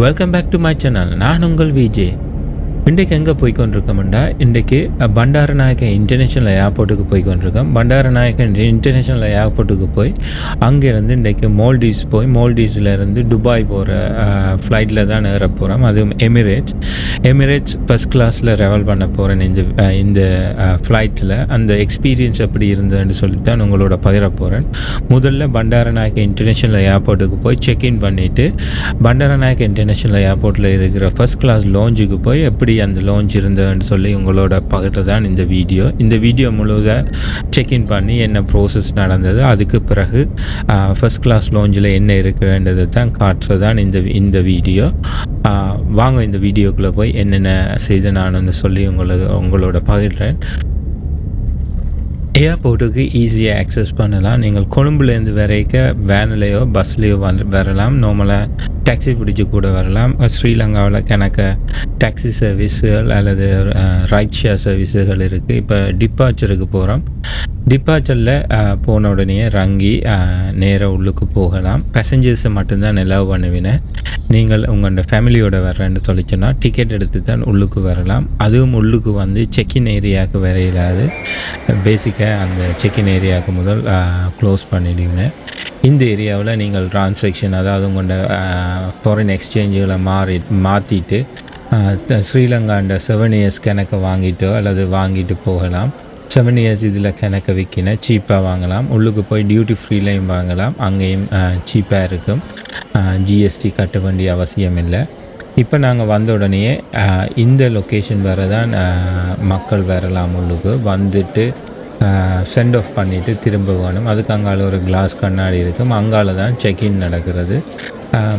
Welcome back to my channel. நான் உங்கள் VJ. இன்றைக்கு எங்கே போய்கொண்டிருக்கோம்டா, இன்றைக்கு பண்டாரநாயக்க இன்டர்நேஷ்னல் ஏர்போர்ட்டுக்கு போய்கொண்டிருக்கோம். பண்டாரநாயக்க இன்டர்நேஷ்னல் ஏர்போர்ட்டுக்கு போய் அங்கேருந்து இன்றைக்கு மால்டீவ்ஸ் போய் மால்டீவ்ஸ்லேருந்து துபாய் போகிற ஃப்ளைட்டில் தான் ஏற போகிறோம். அதுவும் எமிரேட்ஸ் ஃபஸ்ட் கிளாஸில் ட்ராவல் பண்ண போகிறேன். இந்த ஃப்ளைட்டில் அந்த எக்ஸ்பீரியன்ஸ் எப்படி இருந்ததுன்னு சொல்லித்தான் உங்களோட பகிர போகிறேன். முதல்ல பண்டாரநாயக்க இன்டர்நேஷ்னல் ஏர்போர்ட்டுக்கு போய் செக்இன் பண்ணிவிட்டு பண்டாரநாயக்க இன்டர்நேஷ்னல் ஏர்போர்ட்டில் இருக்கிற ஃபஸ்ட் கிளாஸ் லாஞ்சுக்கு போய் எப்படி அந்த லான்ச் இருந்ததுன்னு சொல்லி உங்களோட பகிர்றது தான் இந்த வீடியோ முழுவத செக்இன் பண்ணி என்ன ப்ரோசஸ் நடந்தது, அதுக்கு பிறகு ஃபஸ்ட் கிளாஸ் லாஞ்சில் என்ன இருக்குன்றதை தான் காட்டுறதான் இந்த வீடியோ. வாங்க இந்த வீடியோக்குள்ளே போய் என்னென்ன செய்து நான் சொல்லி உங்களோட பகிர்றேன். ஏர்போர்ட்டுக்கு ஈஸியாக ஆக்சஸ் பண்ணலாம். நீங்கள் கொழும்புலேருந்து வரைக்க வேன்லேயோ பஸ்லேயோ வரலாம். நார்மலாக டாக்ஸி பிடிச்சி கூட வரலாம். ஸ்ரீலங்காவில் கணக்க டாக்ஸி சர்வீஸுகள் அல்லது ரைட் ஷேர் சர்வீஸுகள் இருக்குது. இப்போ டிப்பாச்சருக்கு போகிறோம். டிப்பாச்சரில் போன உடனே ரங்கி நேராக உள்ளுக்கு போகலாம். பேசஞ்சர்ஸை மட்டும்தான் அலோவ் பண்ணுவினேன். நீங்கள் உங்களோட ஃபேமிலியோட வர்றேன்னு சொல்லிச்சோன்னா டிக்கெட் எடுத்து தான் உள்ளுக்கு வரலாம். அதுவும் உள்ளுக்கு வந்து செக்இன் ஏரியாவுக்கு வர இல்லாது பேசிக்காக அந்த செக்இன் ஏரியாவுக்கு முதல் க்ளோஸ் பண்ணிடுங்க. இந்த ஏரியாவில் நீங்கள் ட்ரான்சாக்ஷன், அதாவது உங்களோட ஃபாரின் எக்ஸ்சேஞ்சுகளை மாற்றிட்டு ஸ்ரீலங்காண்ட 7 years கணக்கை வாங்கிட்டோ அல்லது வாங்கிட்டு போகலாம். 7 years இதில் கணக்கை விற்கின சீப்பாக வாங்கலாம். உள்ளுக்கு போய் டியூட்டி ஃப்ரீலையும் வாங்கலாம். அங்கேயும் சீப்பாக இருக்கும். ஜிஎஸ்டி கட்ட வேண்டிய அவசியம் இல்லை. இப்போ நாங்கள் வந்த உடனே இந்த லொக்கேஷன் வர தான் மக்கள் வரலாம். உள்ளுக்கு வந்துட்டு சென்ட் ஆஃப் பண்ணிவிட்டு திரும்ப வேணும். அதுக்கு அங்கால ஒரு கிளாஸ் கண்ணாடி இருக்கும். அங்கால தான் செக்இன் நடக்கிறது.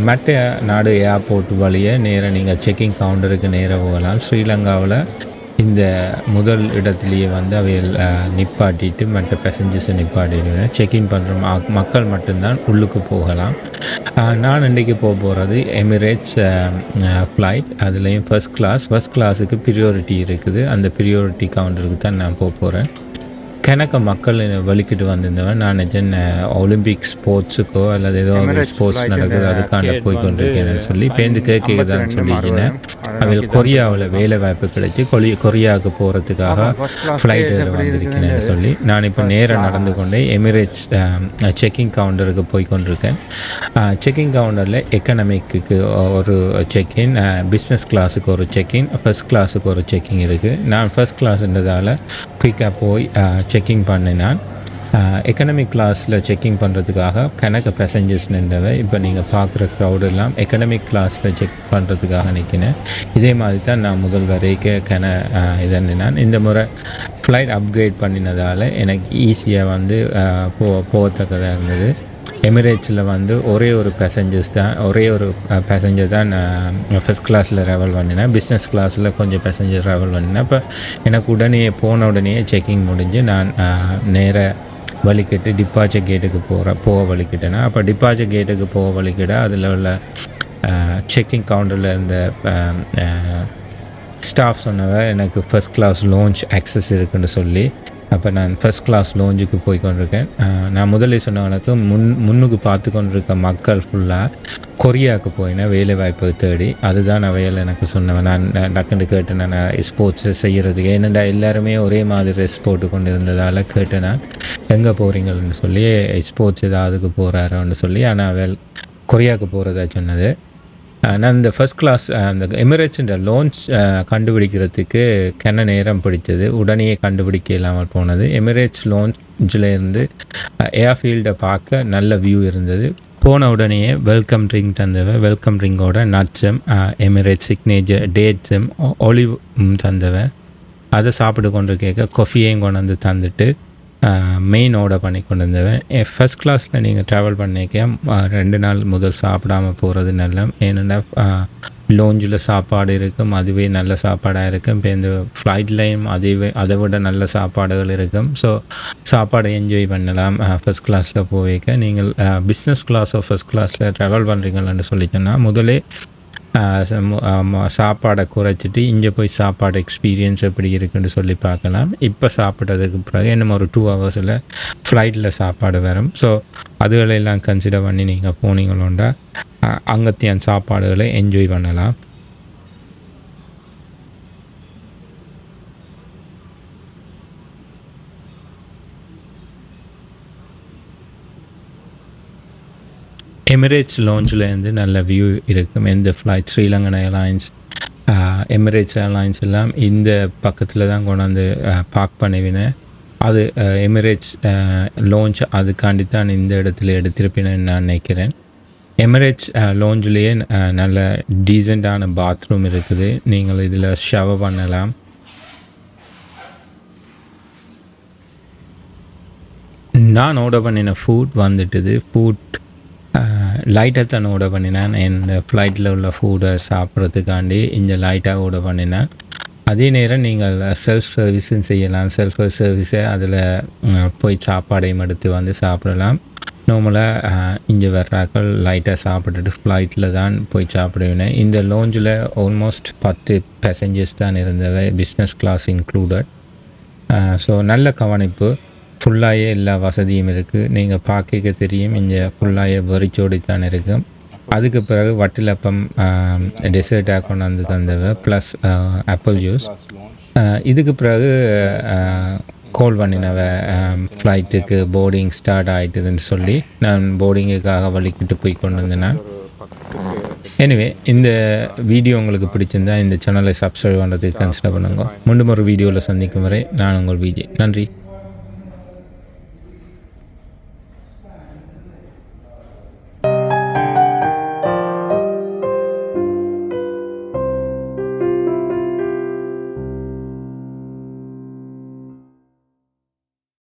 மற்ற நாடு ஏர்போர்ட் வழியே நேராக நீங்கள் செக்கிங் கவுண்டருக்கு நேராக போகலாம். ஸ்ரீலங்காவில் இந்த முதல் இடத்துலையே வந்து அவைகள் நிப்பாட்டிட்டு மற்ற பேசஞ்சர்ஸை நிப்பாட்டிட்டு செக்இன் பண்ணுற மக்கள் மட்டும்தான் உள்ளுக்கு போகலாம். நான் இன்றைக்கி போகிறது எமிரேட்ஸ் ஃப்ளைட். அதுலேயும் ஃபஸ்ட் கிளாஸுக்கு ப்ரியாரிட்டி இருக்குது. அந்த ப்ரியாரிட்டி கவுண்டருக்கு தான் நான் போகிறேன். கணக்க மக்கள் வலிக்கிட்டு வந்திருந்தவன் நான் ஒலிம்பிக் ஸ்போர்ட்ஸுக்கோ அல்லது ஏதோ ஒரு ஸ்போர்ட்ஸ் நடக்குது அதுக்காண்ட போய்கொண்டிருக்கேன்னு சொல்லி பேருந்து கேட்குதான்னு சொல்லிக்கினேன். அவள் கொரியாவில் வேலை வாய்ப்பு கிடைச்சி கொரியாவுக்கு போகிறதுக்காக ஃப்ளைட் வந்திருக்கேன்னு சொல்லி நான் இப்போ நேராக நடந்து கொண்டே எமிரேட்ஸ் செக்கிங் கவுண்டருக்கு போய்கொண்டிருக்கேன். செக்கிங் கவுண்டரில் எக்கனாமிக்கு ஒரு செக்இன், பிஸ்னஸ் கிளாஸுக்கு ஒரு செக்இன், ஃபஸ்ட் கிளாஸுக்கு ஒரு செக்கிங் இருக்குது. நான் ஃபஸ்ட் கிளாஸ்ன்றதால் குயிக்காக போய் செக்கிங் பண்ணினான். எக்கனாமிக் கிளாஸில் செக்கிங் பண்ணுறதுக்காக கணக்கு பேசஞ்சர்ஸ் நின்றவை. இப்போ நீங்கள் பார்க்குற க்ரௌடெல்லாம் எக்கனாமிக் கிளாஸில் செக் பண்ணுறதுக்காக நிற்கினேன். இதே மாதிரி தான் நான் முதல் வரைக்கும் நான் இந்த முறை ஃப்ளைட் அப்கிரேட் பண்ணினதால் எனக்கு ஈஸியாக வந்து போகத்தக்கதாக இருந்தது. எமிரேட்ஸில் வந்து ஒரே ஒரு பேசஞ்சர் தான் ஃபஸ்ட் கிளாஸில் ட்ராவல் பண்ணினேன். பிஸ்னஸ் கிளாஸில் கொஞ்சம் பேசஞ்சர் ட்ராவல் பண்ணினேன். அப்போ எனக்கு போன உடனே செக்கிங் முடிஞ்சு நான் நேராக வலிக்கிட்டு டிப்பாச்சர் கேட்டுக்கு போக வலிக்கிட்டேன்னா, அப்போ டிப்பாச்சர் கேட்டுக்கு போக வலிக்கிட அதில் உள்ள செக்கிங் கவுண்டரில் இருந்த ஸ்டாஃப் சொன்னவ எனக்கு ஃபஸ்ட் கிளாஸ் லான்ச் ஆக்சஸ் இருக்குன்னு சொல்லி, அப்போ நான் ஃபஸ்ட் கிளாஸ் லாஞ்சுக்கு போய் கொண்டிருக்கேன். நான் முதலே சொன்னவனுக்கு முன்னுக்கு பார்த்து கொண்டிருக்க மக்கள் ஃபுல்லாக கொரியாவுக்கு போயினேன் வேலை வாய்ப்பை தேடி. அதுதான் அவையில் எனக்கு சொன்னவன். நான் டக்குன்னு கேட்டேன் நான் ஸ்போர்ட்ஸ் செய்கிறதுக்கு. ஏனெண்டா எல்லாருமே ஒரே மாதிரி ட்ரெஸ் போட்டு கொண்டு இருந்ததால் கேட்டேன் நான் எங்கே போகிறீங்கன்னு சொல்லி. ஸ்போர்ட்ஸ் ஏதாவதுக்கு போகிறாரோன்னு சொல்லி. ஆனால் அவள் கொரியாவுக்கு போகிறதா சொன்னது. நான் இந்த ஃபஸ்ட் கிளாஸ் அந்த எமிரேட்ஸுன்ற லான்ச் கண்டுபிடிக்கிறதுக்கு கென்ன நேரம் பிடிச்சது. உடனே கண்டுபிடிக்க இல்லாமல் போனது. எமிரேட்ஸ் லான்ச்சிலேருந்து ஏர்ஃபீல்டை பார்க்க நல்ல வியூ இருந்தது. போன உடனே வெல்கம் ட்ரிங்க் தந்தவன். வெல்கம் ட்ரிங்கோட நட்ஸும் எமிரேட்ஸ் சிக்னேச்சர் டேட்ஸும் ஒலிவ் தந்தவன். அதை சாப்பிட்டு கொண்டு கேட்க காஃபியையும் கொண்டு வந்து தந்துட்டு மெயின் ஆர்டர் பண்ணி கொண்டு வந்தவன். ஃபஸ்ட் கிளாஸில் நீங்கள் ட்ராவல் பண்ணிக்க 2 நாள் முதல் சாப்பிடாமல் போகிறது நல்ல. ஏன்னா லோஞ்சில் சாப்பாடு இருக்கும், அதுவே நல்ல சாப்பாடாக இருக்கும். இப்போ இந்த ஃப்ளைட்லேயும் அதை விட நல்ல சாப்பாடுகள் இருக்கும். ஸோ சாப்பாடை என்ஜாய் பண்ணலாம். ஃபஸ்ட் கிளாஸில் போய்க்க நீங்கள் பிஸ்னஸ் கிளாஸோ ஃபஸ்ட் கிளாஸில் ட்ராவல் பண்ணுறீங்களான்னு சொல்லிட்டோன்னா முதலே சாப்பாடை குறைச்சிட்டு இங்கே போய் சாப்பாடு எக்ஸ்பீரியன்ஸ் எப்படி இருக்குன்னு சொல்லி பார்க்கலாம். இப்போ சாப்பிட்டதுக்கு பிறகு இன்னும் ஒரு 2 ஹவர்ஸில் ஃப்ளைட்டில் சாப்பாடு வரும். ஸோ அதுகளெல்லாம் கன்சிடர் பண்ணி நீங்கள் போனீங்களோண்டா அங்கத்தியான் சாப்பாடுகளை என்ஜாய் பண்ணலாம். எமிரேட்ஸ் லாஞ்சிலேருந்து நல்ல வியூ இருக்கும். எந்த flight SriLankan airlines, Emirates airlines எல்லாம் இந்த பக்கத்தில் தான் கொண்டாந்து பார்க் பண்ணிவினேன். அது எமிரேட்ஸ் லாஞ்ச் அதுக்காண்டி தான் இந்த இடத்துல எடுத்திருப்பேன்னு நான் நினைக்கிறேன். எமிரேட்ஸ் லாஞ்சிலேயே நல்ல டீசெண்டான பாத்ரூம் இருக்குது. நீங்கள் இதில் ஷவர் பண்ணலாம். நான் ஆர்டர் பண்ணின ஃபுட் வந்துட்டுது. ஃபுட் லைட்டாக தான் ஆர்டர் பண்ணினேன். என் ஃப்ளைட்டில் உள்ள ஃபுட்டை சாப்பிட்றதுக்காண்டி இந்த லைட்டாக ஆர்டர் பண்ணினேன். அதே நேரம் நீங்கள் செல்ஃப் சர்வீஸும் செய்யலாம். செல்ஃப் சர்வீஸை அதில் போய் சாப்பாடையும் எடுத்து வந்து சாப்பிடலாம். நார்மலாக இங்கே வர்றாக்கள் லைட்டாக சாப்பிட்டுட்டு ஃப்ளைட்டில் தான் போய் சாப்பிடுவேன். இந்த லாஞ்சில் ஆல்மோஸ்ட் 10 பேசஞ்சர்ஸ் தான் இருந்தது, பிஸ்னஸ் கிளாஸ் இன்க்ளூடட். ஸோ நல்ல கவனிப்பு. ஃபுல்லாகவே எல்லா வசதியும் இருக்குது. நீங்கள் பார்க்க தெரியும், இங்கே ஃபுல்லாகவே வெறிச்சோடி தான் இருக்கும். அதுக்கு பிறகு வட்டிலப்பம் டெசர்ட்டாக கொண்டு வந்து தந்தவ, ப்ளஸ் ஆப்பிள் ஜூஸ். இதுக்கு பிறகு கால் பண்ணினவ ஃப்ளைட்டுக்கு போர்டிங் ஸ்டார்ட் ஆகிட்டுதுன்னு சொல்லி நான் போர்டிங்குக்காக வலிக்கிட்டு போய் கொண்டு வந்தேன். எனிவே, இந்த வீடியோ உங்களுக்கு பிடிச்சிருந்தா இந்த சேனலை சப்ஸ்கிரைப் பண்ணுறதுக்கு கன்சிடர் பண்ணுங்க. மீண்டும் ஒரு வீடியோவில் சந்திக்கும் வரை நான் உங்கள் விஜய். நன்றி.